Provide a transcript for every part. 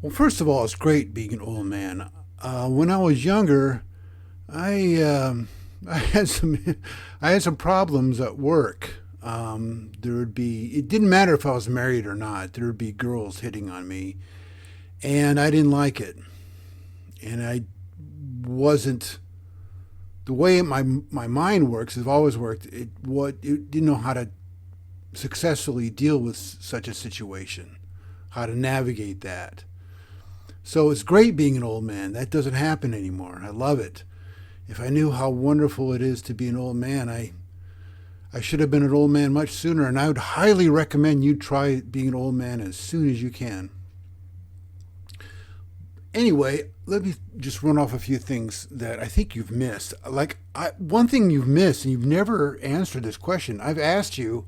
Well, first of all, it's great being an old man. When I was younger, I I had some I had some problems at work. There would be it didn't matter if I was married or not. There would be girls hitting on me, and I didn't like it. And I wasn't the way my mind works. Has always worked. It didn't know how to successfully deal with such a situation, how to navigate that. So it's great being an old man. That doesn't happen anymore. I love it. If I knew how wonderful it is to be an old man, I should have been an old man much sooner. And I would highly recommend you try being an old man as soon as you can. Anyway, let me just run off a few things that I think you've missed. One thing you've missed, and you've never answered this question. I've asked you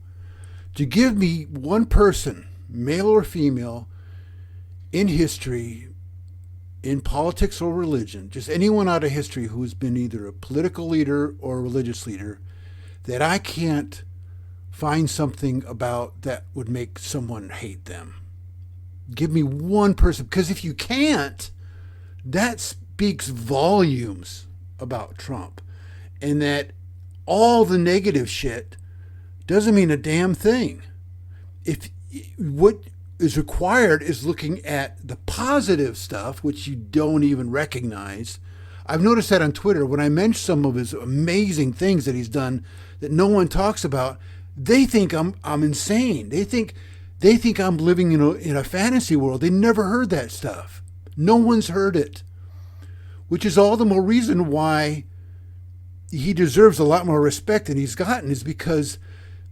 to give me one person, male or female, in history, in politics or religion, just anyone out of history who has been either a political leader or a religious leader, that I can't find something about that would make someone hate them. Give me one person, because if you can't, that speaks volumes about Trump, and that all the negative shit doesn't mean a damn thing. If what is required is looking at the positive stuff, which you don't even recognize. I've noticed that on Twitter when I mention some of his amazing things that he's done that no one talks about. They think I'm insane. They think I'm living in a fantasy world. They never heard that stuff. No one's heard it, which is all the more reason why he deserves a lot more respect than he's gotten, is because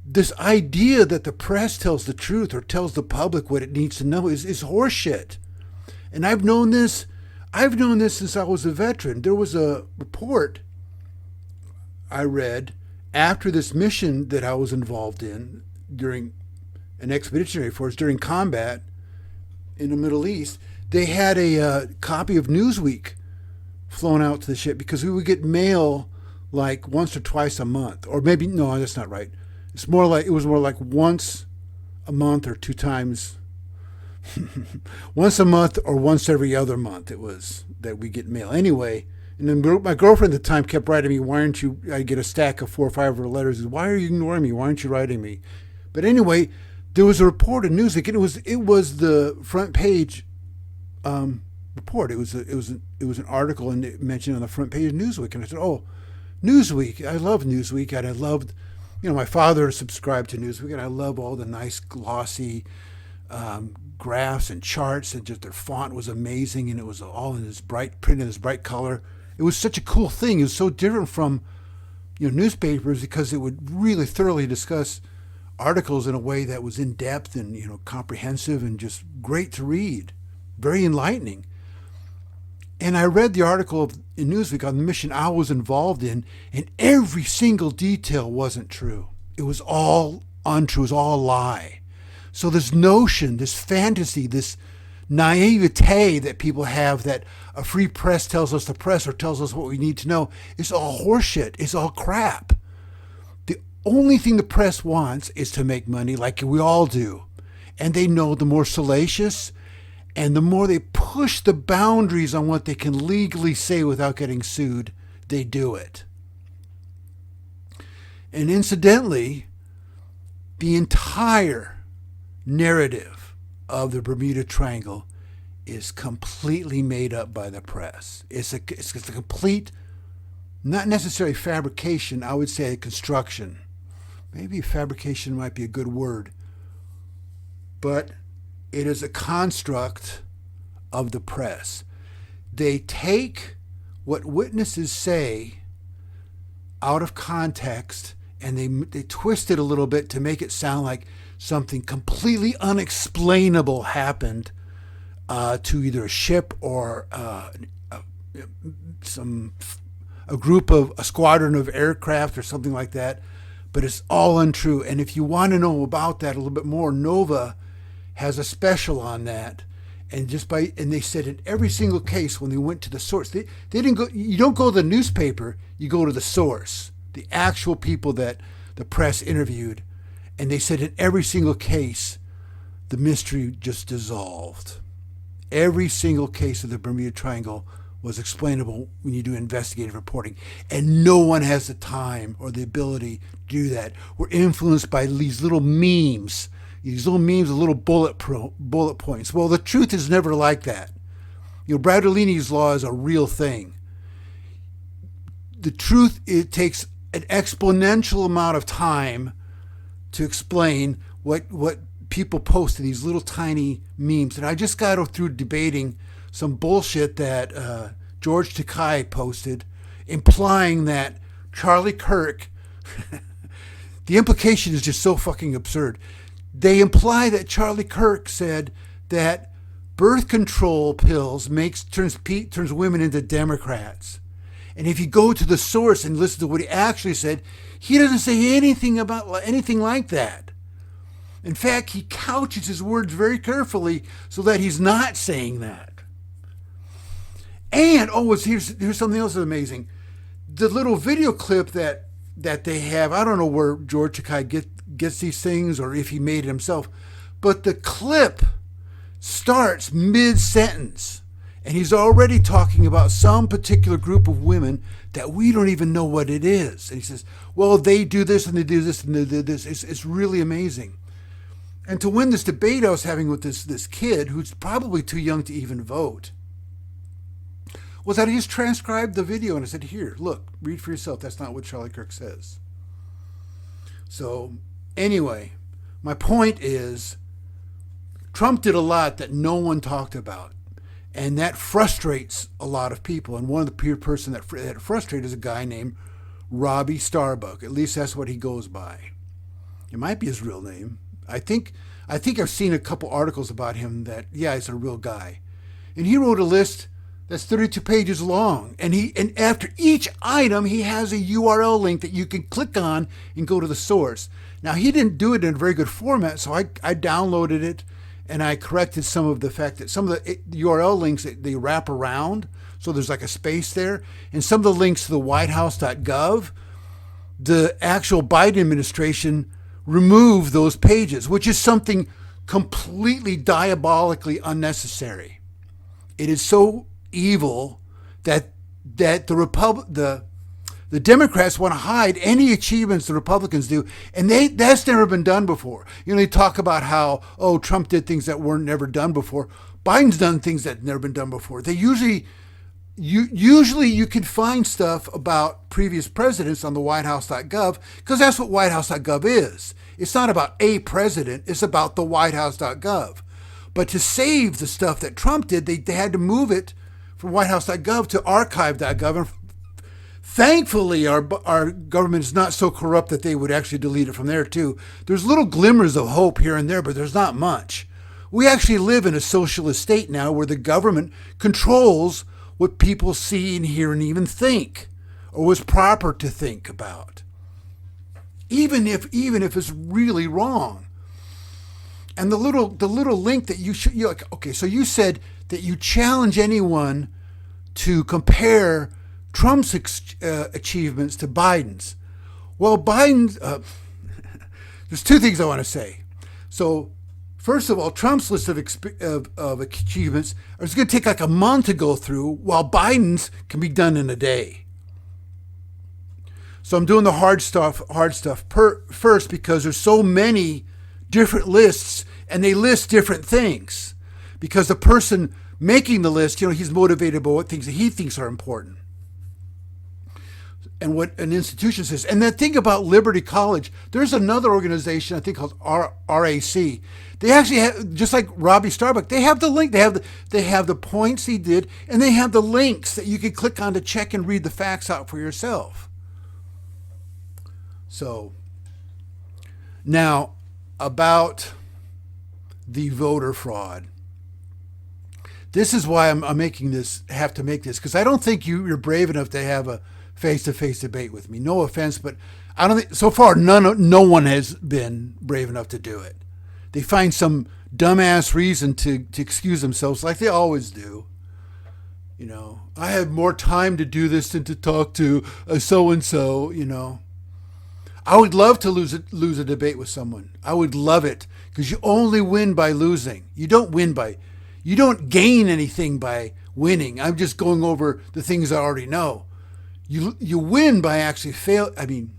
this idea that the press tells the truth or tells the public what it needs to know is horseshit. And I've known this since I was a veteran. There was a report I read after this mission that I was involved in during an expeditionary force, during combat in the Middle East. They had a copy of Newsweek flown out to the ship because we would get mail like once or twice a month. Or maybe, no, that's not right. It was more like once a month or two times, once a month or once every other month. It was that we get mail anyway. And then my girlfriend at the time kept writing me, "Why aren't you?" I get a stack of 4 or 5 of her letters. "Why are you ignoring me? Why aren't you writing me?" But anyway, there was a report in Newsweek, and it was the front page report. It was an article, and it mentioned on the front page of Newsweek. And I said, "Oh, Newsweek! I love Newsweek, and I loved." My father subscribed to Newsweek, and I love all the nice glossy graphs and charts, and just their font was amazing, and it was all in this bright print, in this bright color. It was such a cool thing. It was so different from newspapers, because it would really thoroughly discuss articles in a way that was in depth and comprehensive and just great to read, very enlightening. And I read the article in Newsweek on the mission I was involved in, and every single detail wasn't true. It was all untrue. It was all a lie. So this notion, this fantasy, this naivete that people have that a free press tells us the press or tells us what we need to know, is all horseshit. It's all crap. The only thing the press wants is to make money, like we all do. And they know the more salacious and the more they push the boundaries on what they can legally say without getting sued, they do it. And incidentally, the entire narrative of the Bermuda Triangle is completely made up by the press. It's a complete, not necessarily fabrication, I would say a construction. Maybe fabrication might be a good word. But it is a construct of the press. They take what witnesses say out of context, and they twist it a little bit to make it sound like something completely unexplainable happened to either a ship or a squadron of aircraft or something like that. But it's all untrue. And if you want to know about that a little bit more, Nova has a special on that. And they said in every single case when they went to the source, they didn't go. You don't go to the newspaper. You go to the source, the actual people that the press interviewed, and they said in every single case, the mystery just dissolved. Every single case of the Bermuda Triangle was explainable when you do investigative reporting. And no one has the time or the ability to do that. We're influenced by these little memes, with little bullet points. Well, the truth is never like that. Bradolini's law is a real thing. The truth, it takes an exponential amount of time to explain what people post in these little tiny memes. And I just got through debating some bullshit that George Takei posted, implying that Charlie Kirk, the implication is just so fucking absurd. They imply that Charlie Kirk said that birth control pills turns women into Democrats. And if you go to the source and listen to what he actually said, he doesn't say anything about anything like that. In fact, he couches his words very carefully so that he's not saying that. And, here's something else that's amazing. The little video clip that they have, I don't know where George Takei gets these things or if he made it himself, but the clip starts mid-sentence. And he's already talking about some particular group of women that we don't even know what it is. And he says, well, they do this and they do this and they do this. It's really amazing. And to win this debate I was having with this kid who's probably too young to even vote, was that I just transcribed the video and I said, here, look, read for yourself. That's not what Charlie Kirk says. So anyway, my point is Trump did a lot that no one talked about. And that frustrates a lot of people. And one of the person that frustrated is a guy named Robbie Starbuck. At least that's what he goes by. It might be his real name. I think I've seen a couple articles about him that, yeah, he's a real guy. And he wrote a list that's 32 pages long. And after each item, he has a URL link that you can click on and go to the source. Now, he didn't do it in a very good format, so I downloaded it. And I corrected some of the fact that some of the URL links, they wrap around. So there's like a space there. And some of the links to the whitehouse.gov, the actual Biden administration removed those pages, which is something completely diabolically unnecessary. It is so evil that the Democrats want to hide any achievements the Republicans do, and that's never been done before. They talk about how, Trump did things that weren't never done before. Biden's done things that never been done before. They usually you can find stuff about previous presidents on the whitehouse.gov because that's what whitehouse.gov is. It's not about a president, it's about the whitehouse.gov. But to save the stuff that Trump did, they had to move it from whitehouse.gov to archive.gov. And thankfully, our government is not so corrupt that they would actually delete it from there, too. There's little glimmers of hope here and there, but there's not much. We actually live in a socialist state now where the government controls what people see and hear and even think, or what's proper to think about, even if it's really wrong. And the little link that you're like, okay, so you said that you challenge anyone to compare Trump's achievements to Biden's. Well, Biden's, there's two things I want to say. So, first of all, Trump's list of achievements is going to take like a month to go through, while Biden's can be done in a day. So I'm doing the hard stuff first because there's so many different lists and they list different things. Because the person making the list, he's motivated by what things that he thinks are important and what an institution says. And then think about Liberty College. There's another organization, I think, called RAC. They actually have, just like Robbie Starbuck, they have the link. They have the points he did, and they have the links that you can click on to check and read the facts out for yourself. So, now, about the voter fraud. This is why I'm have to make this, because I don't think you're brave enough to have a face-to-face debate with me. No offense, but I don't think so far no one has been brave enough to do it. They find some dumbass reason to excuse themselves, like they always do. I have more time to do this than to talk to a so-and-so. I would love to lose a debate with someone. I would love it, because you only win by losing. You don't win by You don't gain anything by winning. I'm just going over the things I already know. You win by actually in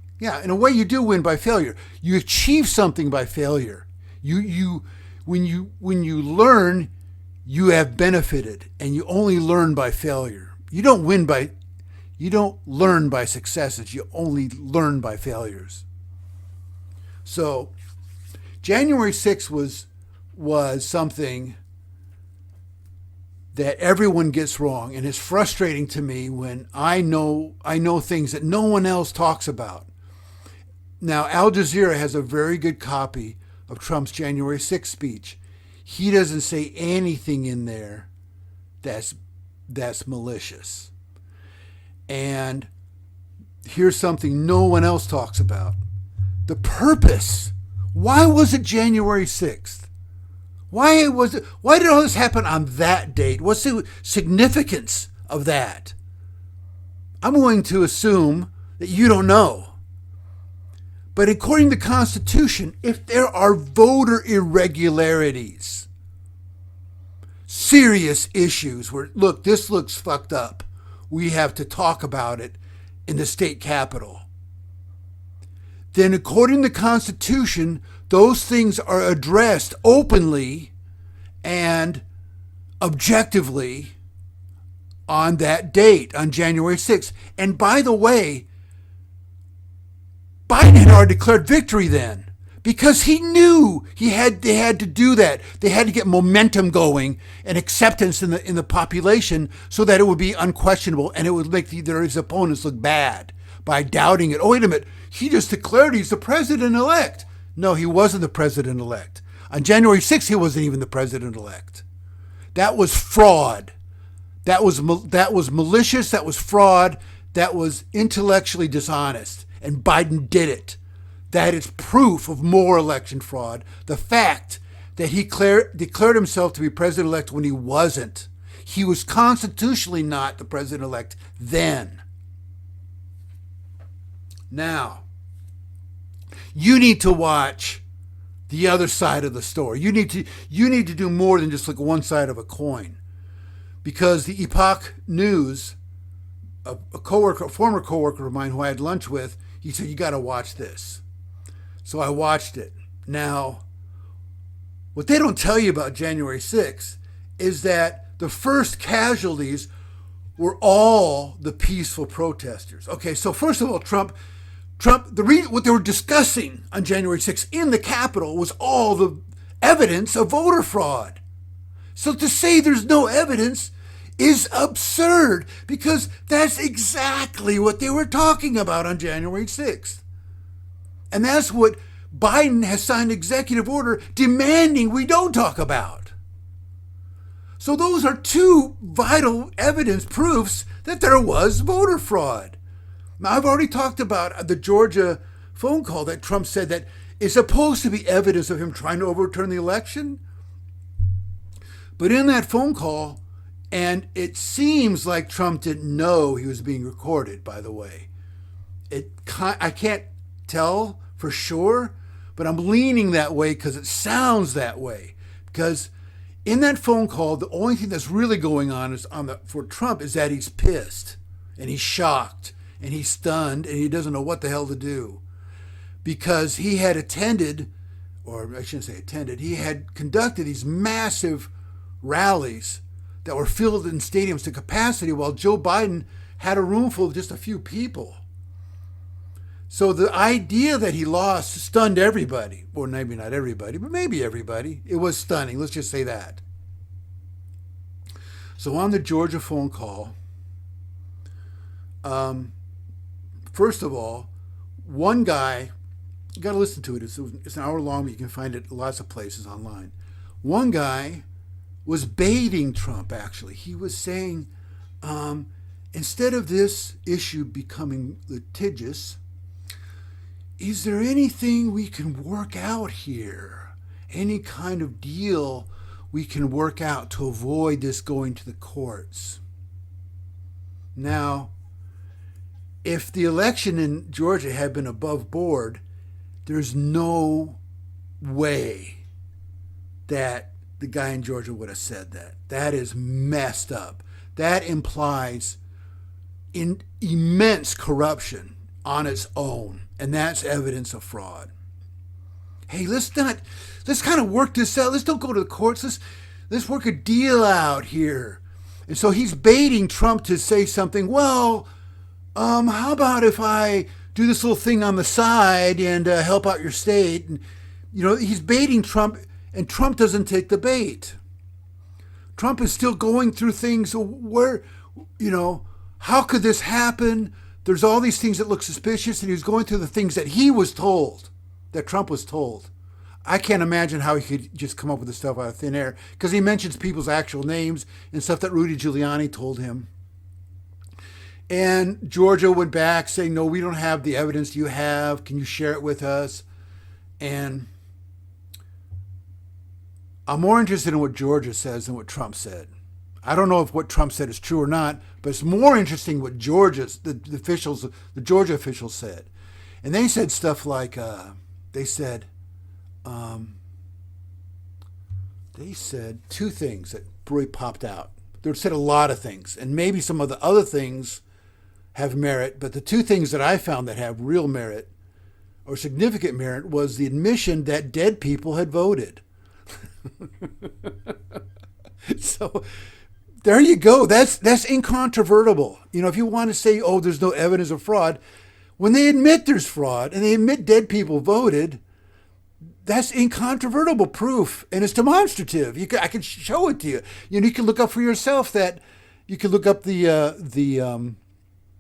a way you do win by failure. You achieve something by failure. When you learn, you have benefited, and you only learn by failure. You don't learn by successes. You only learn by failures. So January 6th was something that everyone gets wrong, and it's frustrating to me when I know things that no one else talks about. Now, Al Jazeera has a very good copy of Trump's January 6th speech. He doesn't say anything in there that's malicious. And here's something no one else talks about. The purpose. Why was it January 6th? Why did all this happen on that date? What's the significance of that? I'm going to assume that you don't know. But according to the Constitution, if there are voter irregularities, serious issues where, look, this looks fucked up, we have to talk about it in the state capitol, then according to the Constitution, those things are addressed openly and objectively on that date, on January 6th. And by the way, Biden had already declared victory then because he knew they had to do that. They had to get momentum going and acceptance in the population so that it would be unquestionable and it would make his opponents look bad by doubting it. Oh, wait a minute. He just declared he's the president-elect. No, he wasn't the president-elect. On January 6th, he wasn't even the president-elect. That was fraud. That was malicious. That was fraud. That was intellectually dishonest. And Biden did it. That is proof of more election fraud. The fact that he declared himself to be president-elect when he wasn't. He was constitutionally not the president-elect then. Now, you need to watch the other side of the story. You need to do more than just look at one side of a coin. Because the Epoch News, a former coworker of mine who I had lunch with, he said, you got to watch this. So I watched it. Now, what they don't tell you about January 6th is that the first casualties were all the peaceful protesters. Okay, so first of all, Trump, what they were discussing on January 6th in the Capitol was all the evidence of voter fraud. So to say there's no evidence is absurd because that's exactly what they were talking about on January 6th. And that's what Biden has signed executive order demanding we don't talk about. So those are two vital evidence proofs that there was voter fraud. Now, I've already talked about the Georgia phone call that Trump said that is supposed to be evidence of him trying to overturn the election. But in that phone call, and it seems like Trump didn't know he was being recorded, by the way. I can't tell for sure, but I'm leaning that way because it sounds that way. Because in that phone call, the only thing that's really going on for Trump is that he's pissed and he's shocked and he's stunned and he doesn't know what the hell to do. Because he had attended, or I shouldn't say attended, he had conducted these massive rallies that were filled in stadiums to capacity while Joe Biden had a room full of just a few people. So the idea that he lost stunned everybody. Or maybe not everybody, but maybe everybody. It was stunning. Let's just say that. So on the Georgia phone call, first of all, one guy, you got to listen to it. It's an hour long, but you can find it lots of places online. One guy was baiting Trump, actually. He was saying, instead of this issue becoming litigious, is there anything we can work out here? Any kind of deal we can work out to avoid this going to the courts? Now, if the election in Georgia had been above board, there's no way that the guy in Georgia would have said that. That is messed up. That implies immense corruption on its own, and that's evidence of fraud. Hey, let's kind of work this out. Let's don't go to the courts. Let's work a deal out here. And so he's baiting Trump to say something. Well, how about if I do this little thing on the side and help out your state? And, he's baiting Trump, and Trump doesn't take the bait. Trump is still going through things where, how could this happen? There's all these things that look suspicious, and he was going through the things that he was told, that Trump was told. I can't imagine how he could just come up with this stuff out of thin air, because he mentions people's actual names and stuff that Rudy Giuliani told him. And Georgia went back saying, no, we don't have the evidence you have. Can you share it with us? And I'm more interested in what Georgia says than what Trump said. I don't know if what Trump said is true or not, but it's more interesting what the Georgia officials said. And they said stuff like, they said two things that really popped out. They said a lot of things, and maybe some of the other things have merit, but the two things that I found that have real merit or significant merit was the admission that dead people had voted. So there you go. That's incontrovertible. If you want to say, oh, there's no evidence of fraud, when they admit there's fraud and they admit dead people voted, that's incontrovertible proof, and it's demonstrative. I can show it to you. You can look up for yourself that you can look up the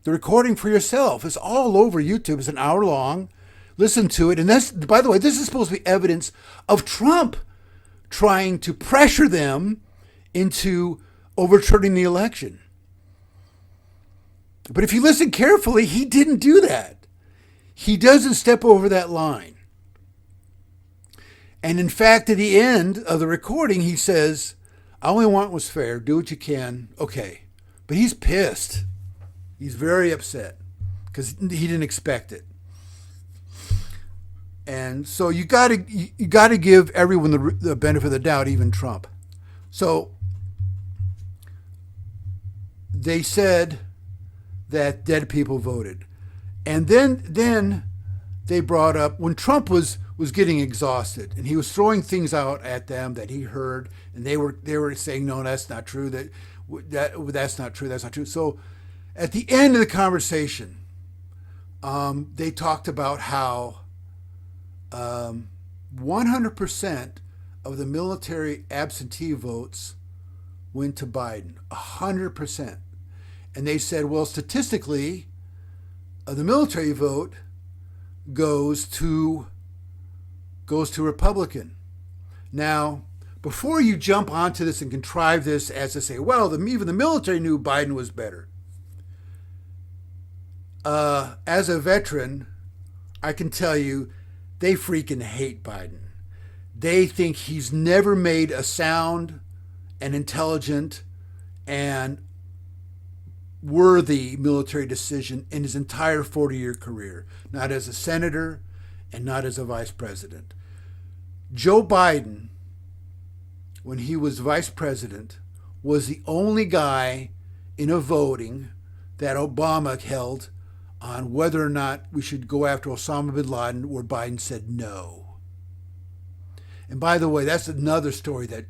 recording for yourself. It's all over YouTube. It's an hour long. Listen to it. And that's, by the way, this is supposed to be evidence of Trump trying to pressure them into overturning the election. But if you listen carefully, he didn't do that. He doesn't step over that line. And in fact, at the end of the recording, he says, I only want what's fair. Do what you can. Okay. But he's pissed. He's very upset because he didn't expect it. And so you got to give everyone the benefit of the doubt, even Trump. So they said that dead people voted. And then they brought up when Trump was getting exhausted and he was throwing things out at them that he heard, and they were saying, no, that's not true. That's not true. That's not true. So at the end of the conversation, they talked about how 100% of the military absentee votes went to Biden. 100%. And they said, well, statistically, the military vote goes to Republican. Now, before you jump onto this and contrive this as to say, well, even the military knew Biden was better. As a veteran, I can tell you, they freaking hate Biden. They think he's never made a sound and intelligent and worthy military decision in his entire 40-year career, not as a senator and not as a vice president. Joe Biden, when he was vice president, was the only guy in a voting that Obama held on whether or not we should go after Osama bin Laden, where Biden said no. And by the way, that's another story that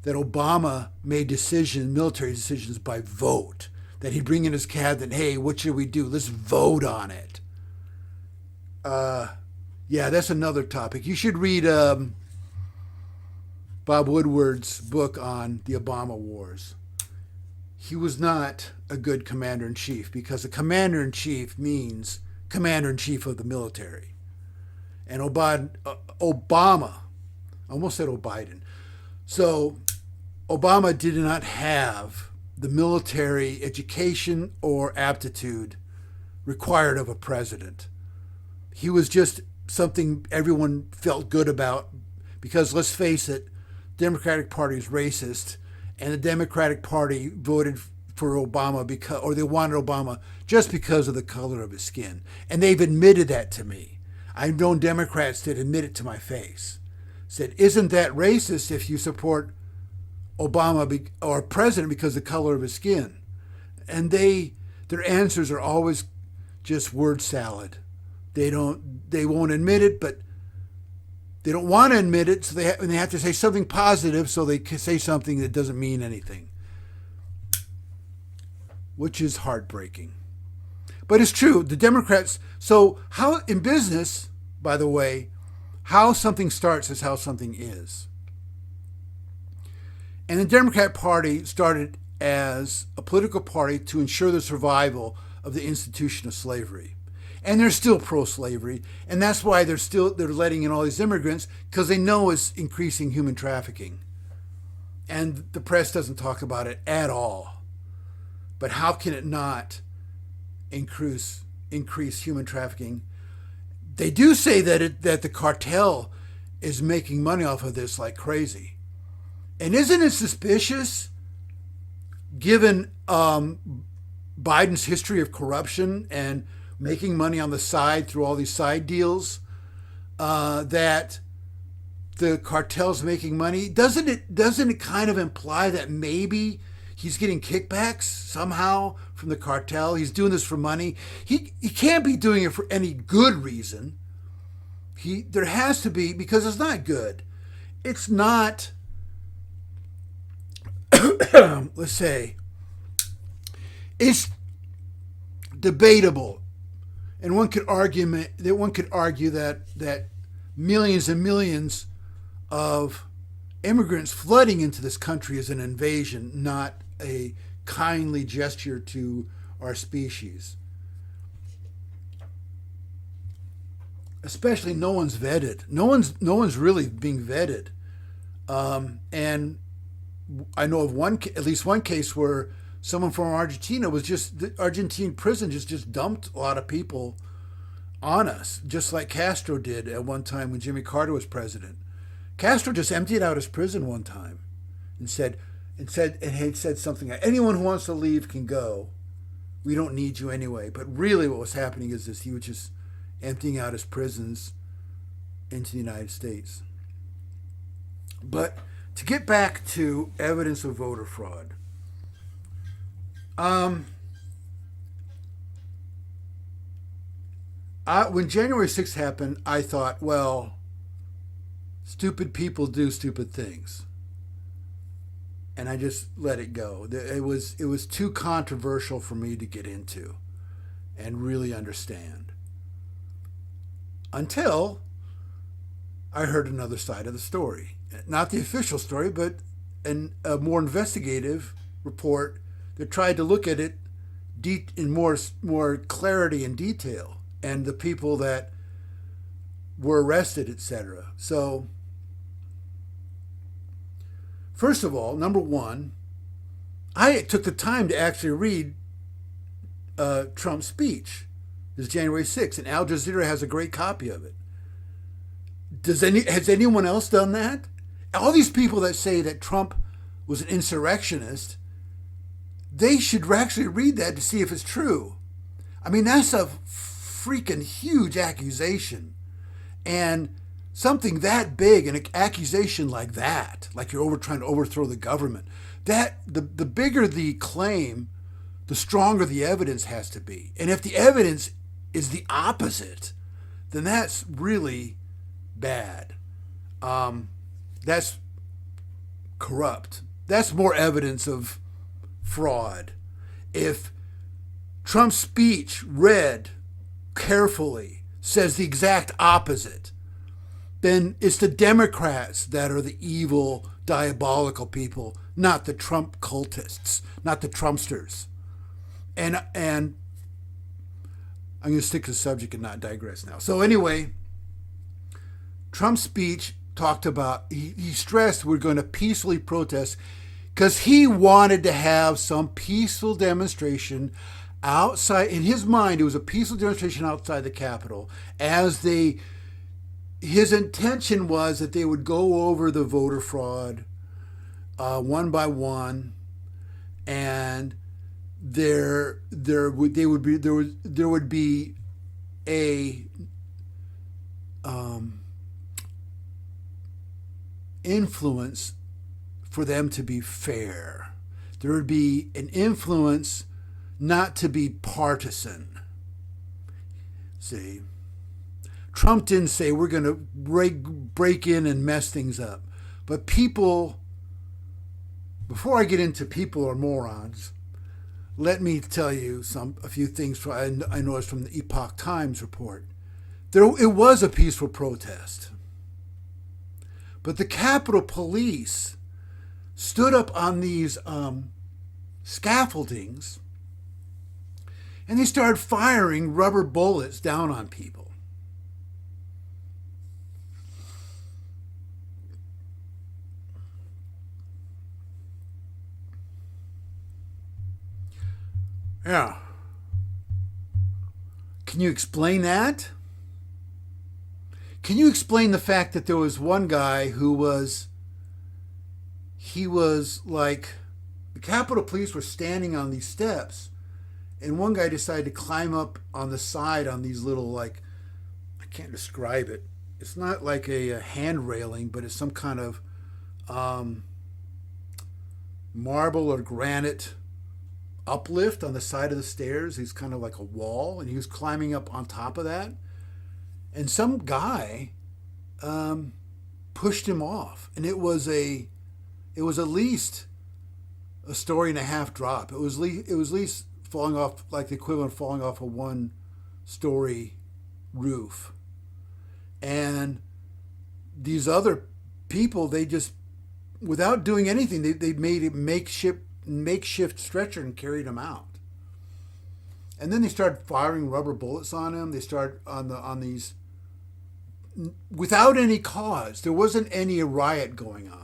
Obama made military decisions by vote. That he'd bring in his cabinet, hey, what should we do? Let's vote on it. Yeah, that's another topic. You should read Bob Woodward's book on the Obama Wars. He was not a good commander-in-chief, because a commander-in-chief means commander-in-chief of the military. And Obama, I almost said O'Biden. So Obama did not have the military education or aptitude required of a president. He was just something everyone felt good about, because let's face it, the Democratic Party is racist, and the Democratic Party voted for Obama they wanted Obama just because of the color of his skin. And they've admitted that to me. I've known Democrats that admit it to my face. said, "Isn't that racist if you support Obama or president because of the color of his skin?" And their answers are always just word salad. They won't admit it, but they don't want to admit it, so they have to say something positive, so they can say something that doesn't mean anything, which is heartbreaking. But it's true. The Democrats. So how in business, by the way, how something starts is how something is. And the Democrat Party started as a political party to ensure the survival of the institution of slavery. And they're still pro-slavery, and that's why they're letting in all these immigrants, because they know it's increasing human trafficking. And the press doesn't talk about it at all. But how can it not increase human trafficking? They do say that the cartel is making money off of this like crazy. And isn't it suspicious, given Biden's history of corruption and making money on the side through all these side deals, that the cartel's making money? Doesn't it kind of imply that maybe he's getting kickbacks somehow from the cartel? He's doing this for money. He can't be doing it for any good reason. There has to be, because it's not good. It's not, let's say, it's debatable. And one could argue that millions and millions of immigrants flooding into this country is an invasion, not a kindly gesture to our species. Especially no one's vetted. No one's really being vetted. And I know of at least one case where someone from Argentina the Argentine prison just dumped a lot of people on us, just like Castro did at one time when Jimmy Carter was president. Castro just emptied out his prison one time and had said something like, "Anyone who wants to leave can go. We don't need you anyway." But really what was happening is this: he was just emptying out his prisons into the United States. But to get back to evidence of voter fraud, when January 6th happened, I thought, well, stupid people do stupid things. And I just let it go. It was too controversial for me to get into and really understand. Until I heard another side of the story. Not the official story, but a more investigative report that tried to look at it in more clarity and detail, and the people that were arrested, etc. So, first of all, number one, I took the time to actually read Trump's speech, his January 6th, and Al Jazeera has a great copy of it. Has anyone else done that? All these people that say that Trump was an insurrectionist, they should actually read that to see if it's true. I mean, that's a freaking huge accusation. And something that big, an accusation like that, like you're trying to overthrow the government, that the bigger the claim, the stronger the evidence has to be. And if the evidence is the opposite, then that's really bad. That's corrupt. That's more evidence of fraud. If Trump's speech, read carefully, says the exact opposite, then it's the Democrats that are the evil, diabolical people, not the Trump cultists, not the Trumpsters. And I'm going to stick to the subject and not digress now. So anyway, Trump's speech talked about, he stressed we're going to peacefully protest because he wanted to have some peaceful demonstration outside. In his mind, it was a peaceful demonstration outside the Capitol his intention was that they would go over the voter fraud one by one, and there would be a influence for them to be fair. There would be an influence not to be partisan. See, Trump didn't say we're going to break in and mess things up. But people, before I get into people are morons, let me tell you a few things I noticed from the Epoch Times report. It was a peaceful protest. But the Capitol Police stood up on these scaffoldings and they started firing rubber bullets down on people. Yeah. Can you explain that? Can you explain the fact that there was one guy he was like, the Capitol Police were standing on these steps, and one guy decided to climb up on the side on these little, like, I can't describe it. It's not like a hand railing, but it's some kind of marble or granite uplift on the side of the stairs. He's kind of like a wall, and he was climbing up on top of that. And some guy pushed him off, and it was at least a story and a half drop. It was at least falling off, like the equivalent of falling off a 1-story roof. And these other people, they just, without doing anything, they made a makeshift stretcher and carried him out. And then they started firing rubber bullets on him. They started on these without any cause. There wasn't any riot going on.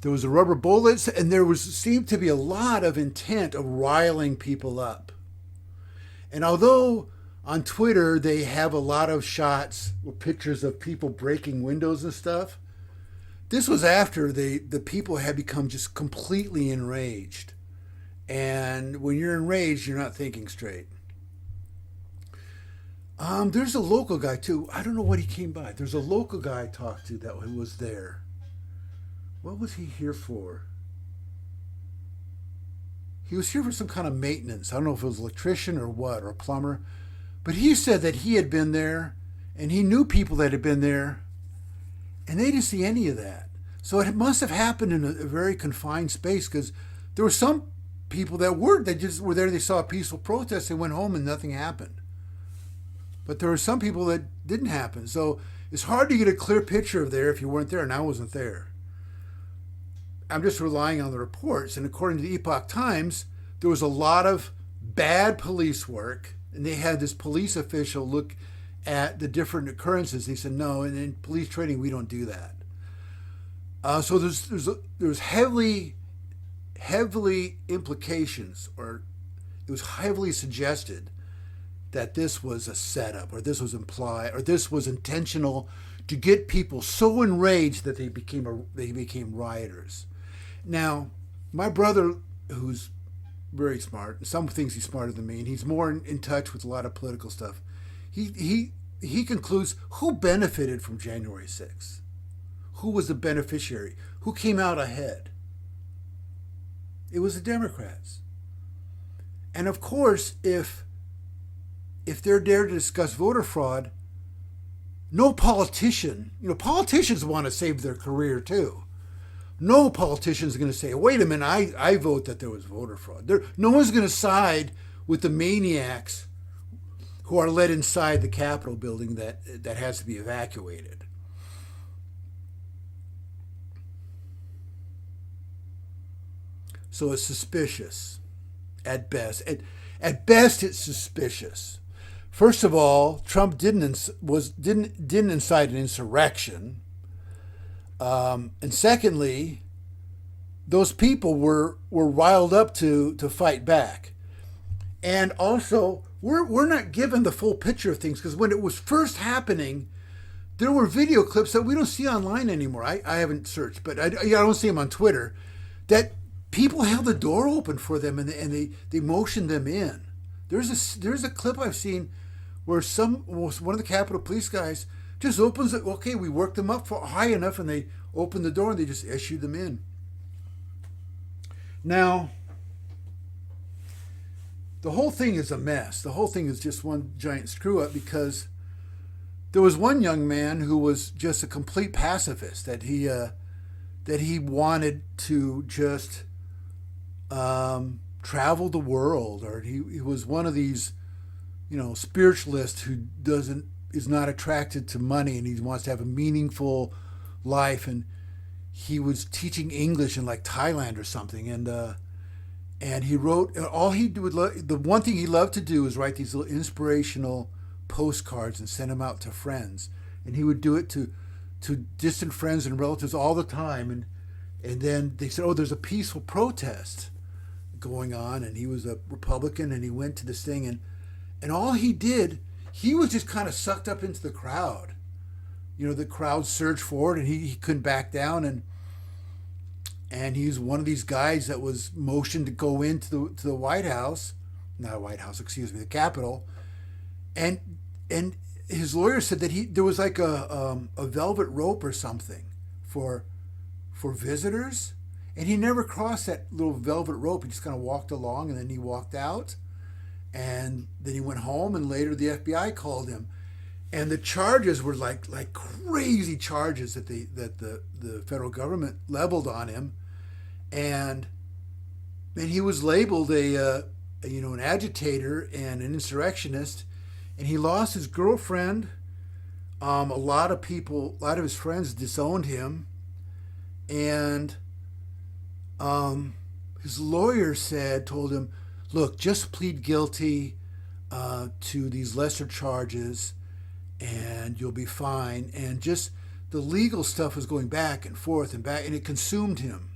There was the rubber bullets, and seemed to be a lot of intent of riling people up. And although on Twitter they have a lot of shots with pictures of people breaking windows and stuff, this was after the people had become just completely enraged. And when you're enraged, you're not thinking straight. There's a local guy too. I don't know what he came by. There's a local guy I talked to that was there. What was he here for? He was here for some kind of maintenance. I don't know if it was an electrician or what, or a plumber. But he said that he had been there, and he knew people that had been there, and they didn't see any of that. So it must have happened in a very confined space, because there were some people they just were there, they saw a peaceful protest, they went home and nothing happened. But there were some people that didn't happen. So it's hard to get a clear picture of there if you weren't there, and I wasn't there. I'm just relying on the reports. And according to the Epoch Times, there was a lot of bad police work, and they had this police official look at the different occurrences. He said, no, and in police training, we don't do that. So there's heavily implications, or it was heavily suggested that this was a setup, or this was implied, or this was intentional to get people so enraged that they became rioters. Now, my brother, who's very smart, and some things he's smarter than me, and he's more in touch with a lot of political stuff, he concludes, who benefited from January 6th? Who was the beneficiary? Who came out ahead? It was the Democrats. And of course, if they're there to discuss voter fraud, no politician, politicians want to save their career too. No politician is going to say, wait a minute, I vote that there was voter fraud. No one's going to side with the maniacs who are led inside the Capitol building that has to be evacuated. So it's suspicious at best. At best, it's suspicious. First of all, Trump didn't incite an insurrection, and secondly, those people were riled up to fight back. And also, we're not given the full picture of things, because when it was first happening, there were video clips that we don't see online anymore. I haven't searched, but I don't see them on Twitter, that people held the door open for them and they motioned them in. There's a clip I've seen where one of the Capitol Police guys just opens it. Okay, we worked them up for high enough, and they opened the door and they just issued them in. Now, the whole thing is a mess. The whole thing is just one giant screw up, because there was one young man who was just a complete pacifist, that he wanted to just travel the world, or he was one of these, spiritualists who is not attracted to money, and he wants to have a meaningful life. And he was teaching English in like Thailand or something, and he wrote, all he would the one thing he loved to do is write these little inspirational postcards and send them out to friends, and he would do it to distant friends and relatives all the time. And then they said, oh, there's a peaceful protest going on, and he was a Republican, and he went to this thing, and all he did, he was just kind of sucked up into the crowd. The crowd surged forward, and he couldn't back down, and he's one of these guys that was motioned to go into the White House, not White House, excuse me, the Capitol, and his lawyer said that there was like a velvet rope or something for visitors, and he never crossed that little velvet rope. He just kind of walked along, and then he walked out, and then he went home, and later the FBI called him. And the charges were like crazy charges that the federal government leveled on him, and he was labeled an agitator and an insurrectionist, and he lost his girlfriend. A lot of his friends disowned him, and his lawyer told him, look, just plead guilty to these lesser charges, and you'll be fine. And just the legal stuff was going back and forth and back, and it consumed him,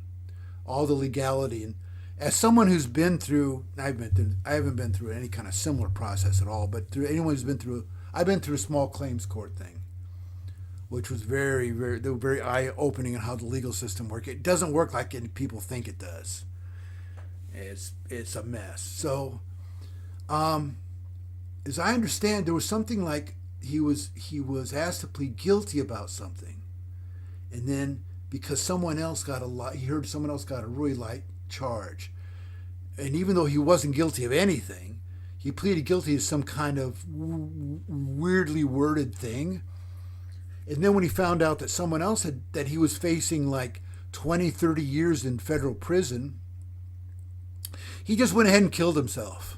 all the legality. And as someone who's been through, I haven't been through any kind of similar process at all, but through anyone who's been through, I've been through a small claims court thing, which was very, very eye-opening on how the legal system works. It doesn't work like people think it does. It's a mess. So, as I understand, there was something like he was asked to plead guilty about something, and then because he heard someone else got a really light charge, and even though he wasn't guilty of anything, he pleaded guilty to some kind of weirdly worded thing. And then when he found out that someone else that he was facing like 20, 30 years in federal prison, he just went ahead and killed himself.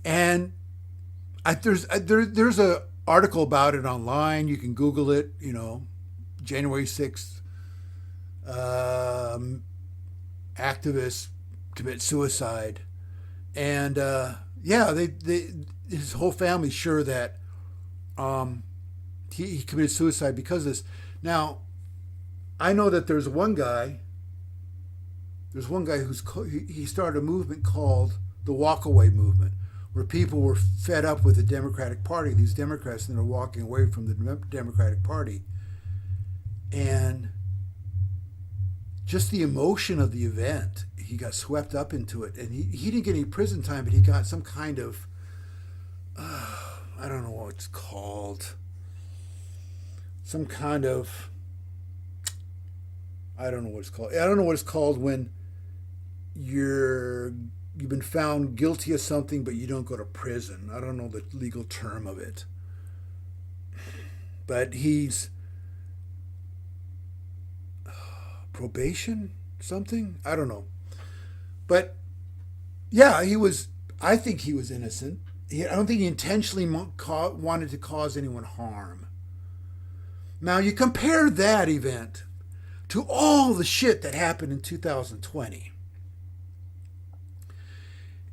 And there's a article about it online. You can Google it. January 6th, activists commit suicide, and his whole family's sure that he committed suicide because of this. Now, I know that there's one guy he started a movement called the Walkaway Movement, where people were fed up with the Democratic Party, these Democrats, and they're walking away from the Democratic Party. And just the emotion of the event, he got swept up into it. And he didn't get any prison time, but he got some kind of, I don't know what it's called. Some kind of, I don't know what it's called. I don't know what it's called when you've been found guilty of something, but you don't go to prison. I don't know the legal term of it. But he's probation, something? I don't know. But yeah, I think he was innocent. I don't think he intentionally wanted to cause anyone harm. Now, you compare that event to all the shit that happened in 2020.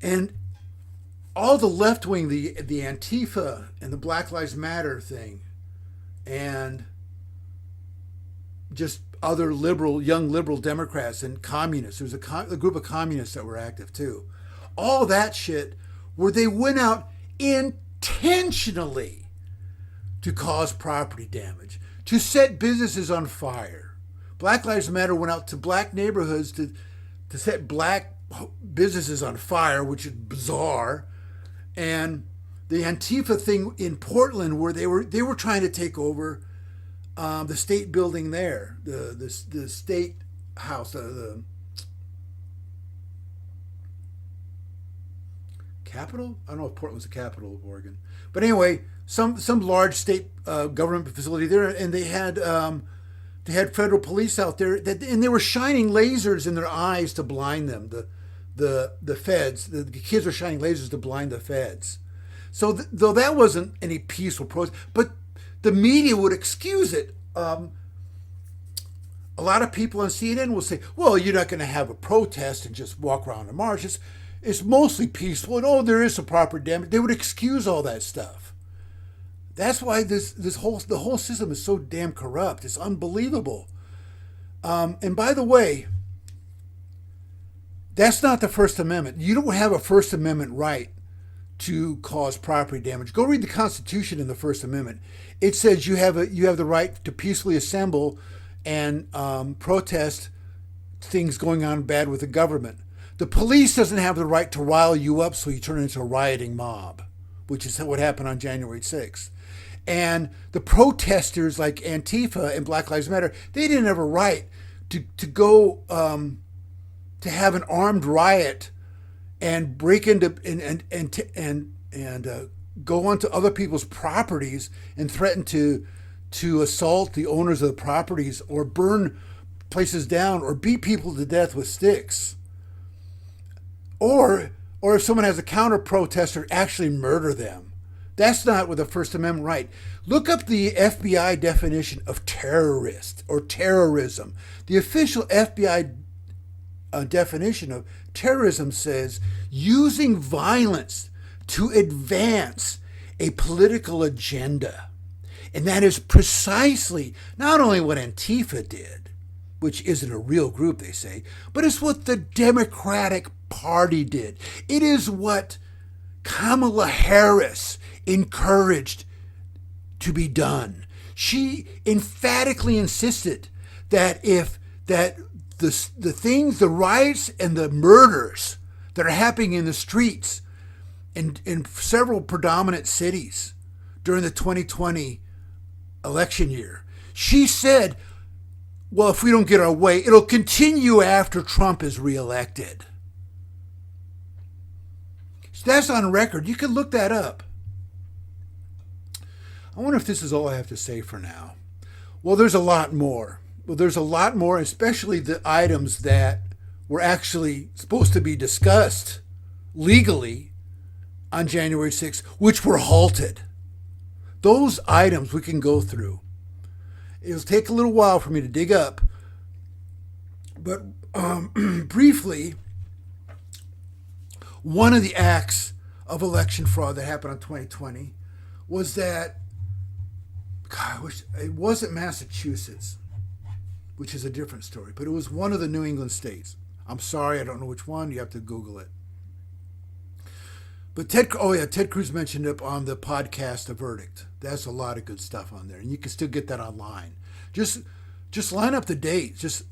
And all the left-wing, the Antifa and the Black Lives Matter thing, and just other young liberal Democrats and communists. There's a group of communists that were active too. All that shit where they went out intentionally to cause property damage, to set businesses on fire. Black Lives Matter went out to black neighborhoods to set black businesses on fire, which is bizarre. And the Antifa thing in Portland, where they were trying to take over the state building there, the state house, the capital. I don't know if Portland's the capital of Oregon, but anyway, some large state government facility there, and they had federal police out there and they were shining lasers in their eyes to blind them. The feds, the kids were shining lasers to blind the feds. So though that wasn't any peaceful protest, but the media would excuse it. A lot of people on CNN will say, well, you're not going to have a protest and just walk around and march. It's mostly peaceful, and oh, there is some proper damage. They would excuse all that stuff. That's why the whole system is so damn corrupt. It's unbelievable. And by the way, that's not the First Amendment. You don't have a First Amendment right to cause property damage. Go read the Constitution in the First Amendment. It says you have the right to peacefully assemble and protest things going on bad with the government. The police doesn't have the right to rile you up so you turn into a rioting mob, which is what happened on January 6th. And the protesters like Antifa and Black Lives Matter, they didn't have a right to go to have an armed riot and break into and go onto other people's properties and threaten to assault the owners of the properties or burn places down or beat people to death with sticks. Or if someone has a counter protester, actually murder them. That's not with the First Amendment right. Look up the FBI definition of terrorist or terrorism. The official FBI definition of terrorism says using violence to advance a political agenda. And that is precisely not only what Antifa did, which isn't a real group, they say, but it's what the Democratic Party did. It is what Kamala Harris encouraged to be done. She emphatically insisted that the riots and the murders that are happening in the streets in several predominant cities during the 2020 election year, she said, well, if we don't get our way, it'll continue after Trump is reelected. So that's on record. You can look that up. I wonder if this is all I have to say for now. Well, there's a lot more. Especially the items that were actually supposed to be discussed legally on January 6th, which were halted. Those items we can go through. It'll take a little while for me to dig up. But briefly, one of the acts of election fraud that happened in 2020 was that, it wasn't Massachusetts, which is a different story, but it was one of the New England states. I'm sorry, I don't know which one. You have to Google it. But Ted Cruz mentioned it on the podcast, The Verdict. That's a lot of good stuff on there, and you can still get that online. Just line up the dates.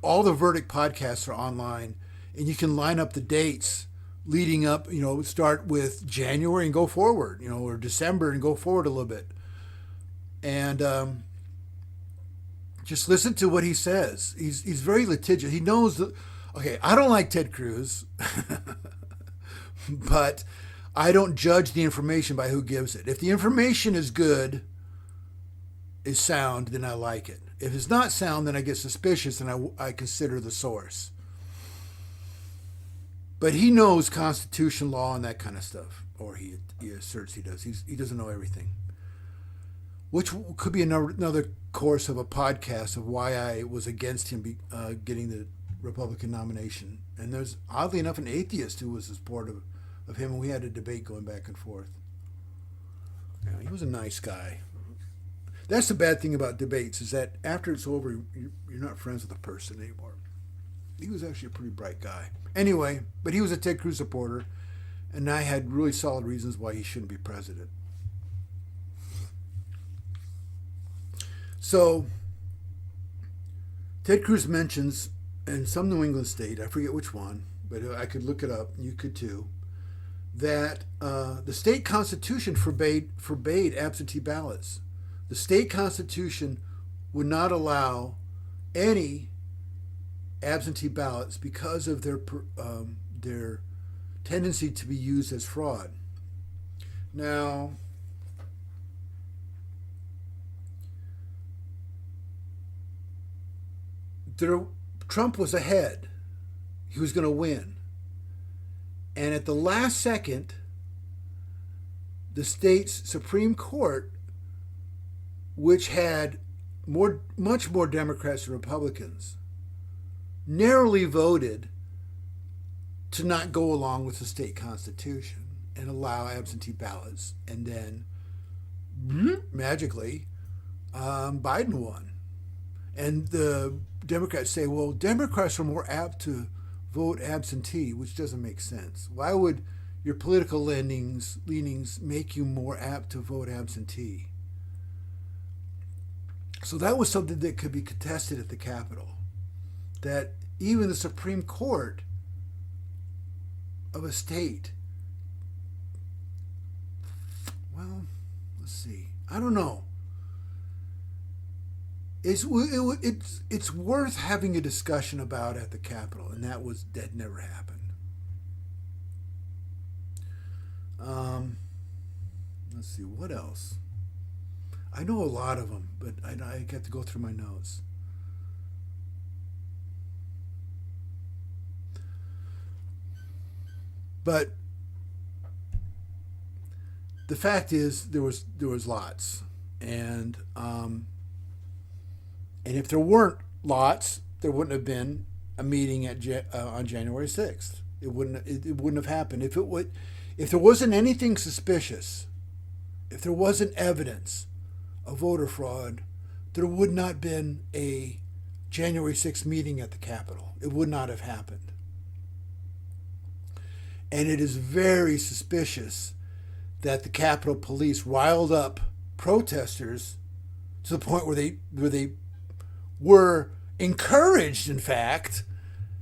All the Verdict podcasts are online, and you can line up the dates leading up. Start with January and go forward. Or December and go forward a little bit, and just listen to what he says. He's very litigious. He knows that. Okay, I don't like Ted Cruz. But I don't judge the information by who gives it. If the information is good, is sound, then I like it. If it's not sound, then I get suspicious and I consider the source. But he knows Constitution law and that kind of stuff, or he asserts he does. He doesn't know everything. Which could be another course of a podcast of why I was against him getting the Republican nomination. And there's, oddly enough, an atheist who was a supporter of him, and we had a debate going back and forth. Yeah, he was a nice guy. That's the bad thing about debates, is that after it's over, you're not friends with the person anymore. He was actually a pretty bright guy. Anyway, but he was a Ted Cruz supporter, and I had really solid reasons why he shouldn't be president. So, Ted Cruz mentions in some New England state, I forget which one, but I could look it up, you could too, that the state constitution forbade absentee ballots. The state constitution would not allow any absentee ballots because of their tendency to be used as fraud. Now, Trump was ahead. He was going to win. And at the last second, the state's Supreme Court, which had much more Democrats than Republicans, narrowly voted to not go along with the state constitution and allow absentee ballots. And then, magically, Biden won. And the Democrats say, well, Democrats are more apt to vote absentee, which doesn't make sense. Why would your political leanings make you more apt to vote absentee? So that was something that could be contested at the Capitol. That even the Supreme Court of a state, well, let's see. I don't know. It's worth having a discussion about at the Capitol, and that never happened. Let's see, what else? I know a lot of them, but I got to go through my notes. But the fact is, there was lots, and if there weren't lots, there wouldn't have been a meeting on January 6th. It wouldn't have happened. If there wasn't anything suspicious, if there wasn't evidence of voter fraud, there would not have been a January 6th meeting at the Capitol. It would not have happened. And it is very suspicious that the Capitol Police riled up protesters to the point where they were encouraged, in fact,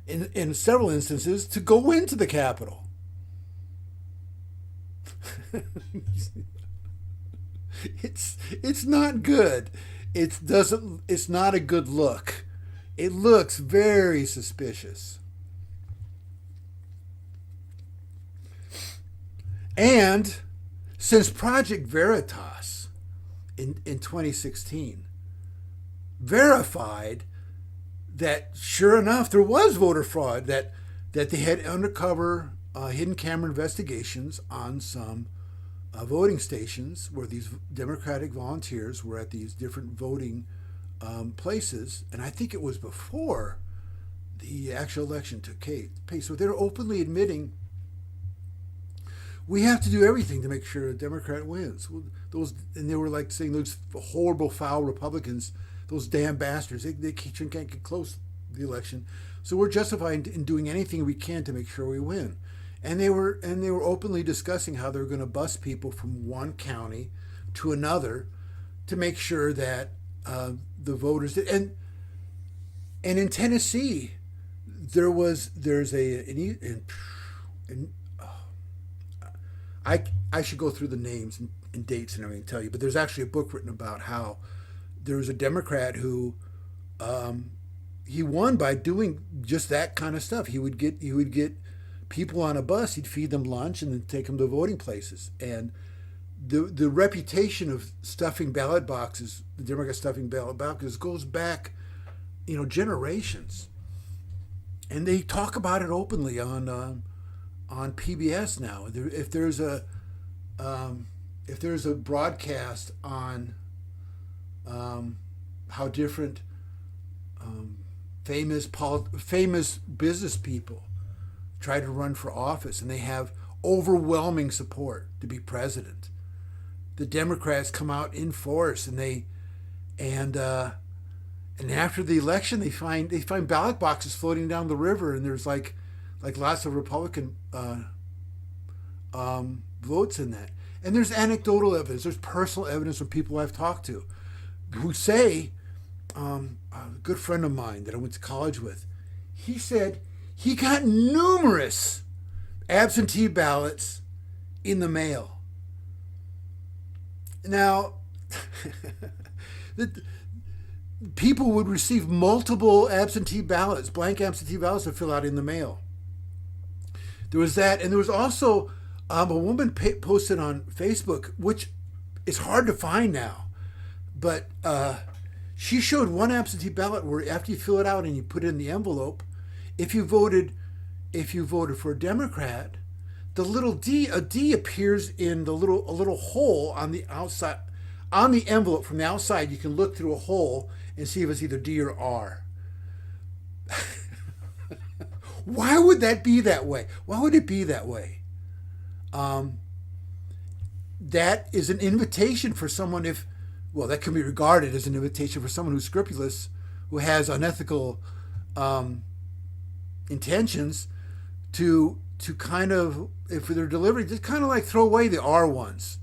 in several instances, to go into the Capitol. It's not good. It's not a good look. It looks very suspicious. And since Project Veritas in 2016 verified that sure enough there was voter fraud, that they had undercover hidden camera investigations on some voting stations where these Democratic volunteers were at these different voting places, and I think it was before the actual election took place. So they're openly admitting we have to do everything to make sure a Democrat wins. And they were like saying those horrible, foul Republicans, those damn bastards, they can't get close to the election. So we're justified in doing anything we can to make sure we win. And they were openly discussing how they're going to bus people from one county to another to make sure that the voters did. And in Tennessee, I should go through the names and dates and everything and tell you, but there's actually a book written about how there was a Democrat who he won by doing just that kind of stuff. He would get people on a bus, he'd feed them lunch and then take them to voting places. And the reputation of stuffing ballot boxes, the Democrats stuffing ballot boxes, goes back, generations. And they talk about it openly on PBS now. If there's a broadcast on how different famous business people try to run for office, and they have overwhelming support to be president, the Democrats come out in force, and after the election they find ballot boxes floating down the river, and there's like lots of Republican votes in that. And there's anecdotal evidence, there's personal evidence from people I've talked to who say, a good friend of mine that I went to college with, he said he got numerous absentee ballots in the mail. Now, the, people would receive multiple absentee ballots, blank absentee ballots to fill out in the mail. There was that, and there was also a woman posted on Facebook, which is hard to find now, but she showed one absentee ballot where after you fill it out and you put it in the envelope, if you voted for a Democrat, the little D, a D appears in a little hole on the outside, on the envelope from the outside. You can look through a hole and see if it's either D or R. Why would that be that way? Why would it be that way? That is an invitation for someone that can be regarded as an invitation for someone who's scrupulous, who has unethical intentions to kind of, if they're delivering, just kind of like throw away the R ones,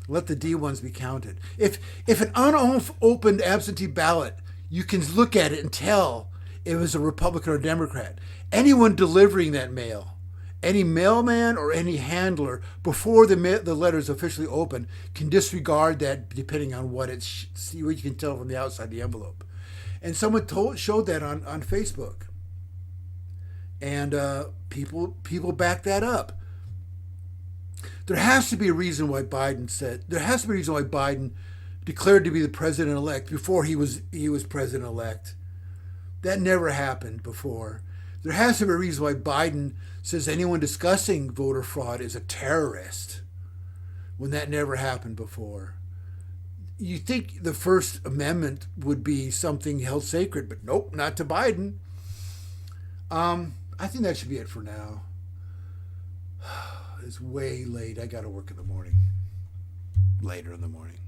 let the D ones be counted. If an unopened absentee ballot, you can look at it and tell if it was a Republican or a Democrat. Anyone delivering that mail, any mailman or any handler, before the letter's officially open, can disregard that depending on what see what you can tell from the outside of the envelope. And someone showed that on Facebook. And people back that up. There has to be a reason why Biden declared to be the president-elect before he was president-elect. That never happened before. There has to be a reason why Biden says anyone discussing voter fraud is a terrorist, when that never happened before. You think the First Amendment would be something held sacred, but nope, not to Biden. I think that should be it for now. It's way late. I got to work in the morning. Later in the morning.